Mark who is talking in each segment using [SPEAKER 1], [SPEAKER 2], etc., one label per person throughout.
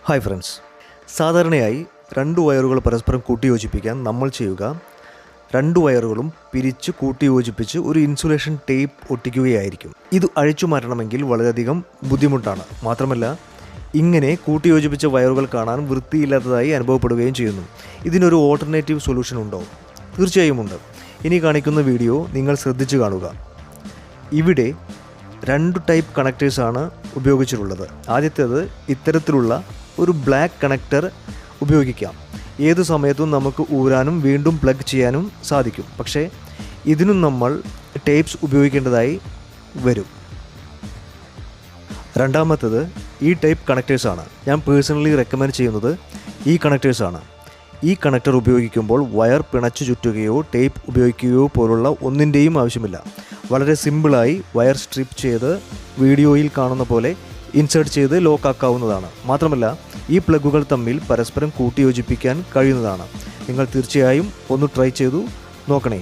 [SPEAKER 1] Hi friends, സാധാരണയായി രണ്ട് വയറുകൾ പരസ്പരം കൂട്ടിയോജിപ്പിക്കാൻ നമ്മൾ ചെയ്യുക രണ്ട് വയറുകളും പിരിച്ച് കൂട്ടിയോജിപ്പിച്ച് ഒരു ഇൻസുലേഷൻ ടേപ്പ് ഒട്ടിക്കുകയായിരിക്കും. ഇത് അഴിച്ചു മാറ്റണമെങ്കിൽ വളരെയധികം ബുദ്ധിമുട്ടാണ്. മാത്രമല്ല, ഇങ്ങനെ കൂട്ടിയോജിപ്പിച്ച വയറുകൾ കാണാൻ വൃത്തിയില്ലാത്തതായി അനുഭവപ്പെടുകയും ചെയ്യുന്നു. ഇതിനൊരു ഓൾട്ടർനേറ്റീവ് സൊല്യൂഷൻ ഉണ്ടോ? തീർച്ചയായും ഉണ്ട്. ഇനി കാണിക്കുന്ന വീഡിയോ നിങ്ങൾ ശ്രദ്ധിച്ചു കാണുക. ഇവിടെ രണ്ട് ടൈപ്പ് കണക്ടേഴ്സാണ് ഉപയോഗിച്ചിട്ടുള്ളത്. ആദ്യത്തേത് ഇത്തരത്തിലുള്ള ഒരു ബ്ലാക്ക് കണക്ടർ ഉപയോഗിക്കാം. ഏത് സമയത്തും നമുക്ക് ഊരാനും വീണ്ടും പ്ലഗ് ചെയ്യാനും സാധിക്കും. പക്ഷേ ഇതിനും നമ്മൾ ടേപ്സ് ഉപയോഗിക്കേണ്ടതായി വരും. രണ്ടാമത്തേത് ഈ ടൈപ്പ് കണക്ടേഴ്സാണ്. ഞാൻ പേഴ്സണലി റെക്കമെൻഡ് ചെയ്യുന്നത് ഈ കണക്ടേഴ്സാണ്. ഈ കണക്ടർ ഉപയോഗിക്കുമ്പോൾ വയർ പിണച്ചു ചുറ്റുകയോ ടേപ്പ് ഉപയോഗിക്കുകയോ പോലുള്ള ഒന്നിൻ്റെയും ആവശ്യമില്ല. വളരെ സിമ്പിളായി വയർ സ്ട്രിപ്പ് ചെയ്ത് വീഡിയോയിൽ കാണുന്ന പോലെ ഇൻസേർട്ട് ചെയ്ത് ലോക്കാക്കാവുന്നതാണ്. മാത്രമല്ല, ഈ പ്ലഗുകൾ തമ്മിൽ പരസ്പരം കൂട്ടിയോജിപ്പിക്കാൻ കഴിയുന്നതാണ്. നിങ്ങൾ തീർച്ചയായും ഒന്ന് ട്രൈ ചെയ്തു നോക്കണേ.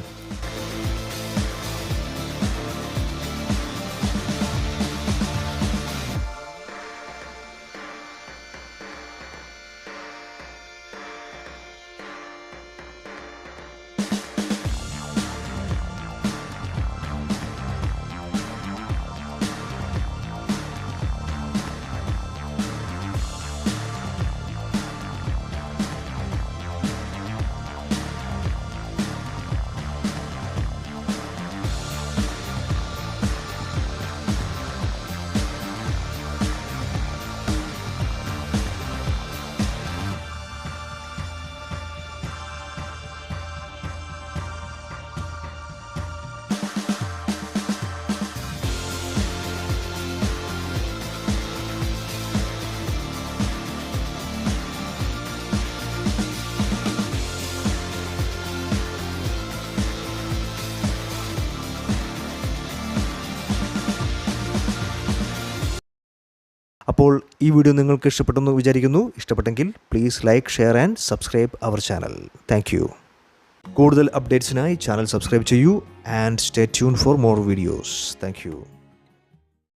[SPEAKER 1] അപ്പോൾ ഈ വീഡിയോ നിങ്ങൾക്ക് ഇഷ്ടപ്പെട്ടെന്ന് വിചാരിക്കുന്നു. ഇഷ്ടപ്പെട്ടെങ്കിൽ please like, share and subscribe our channel. Thank you. കൂടുതൽ അപ്ഡേറ്റ്സിനായി ചാനൽ സബ്സ്ക്രൈബ് ചെയ്യൂ and stay tune for more videos. Thank U.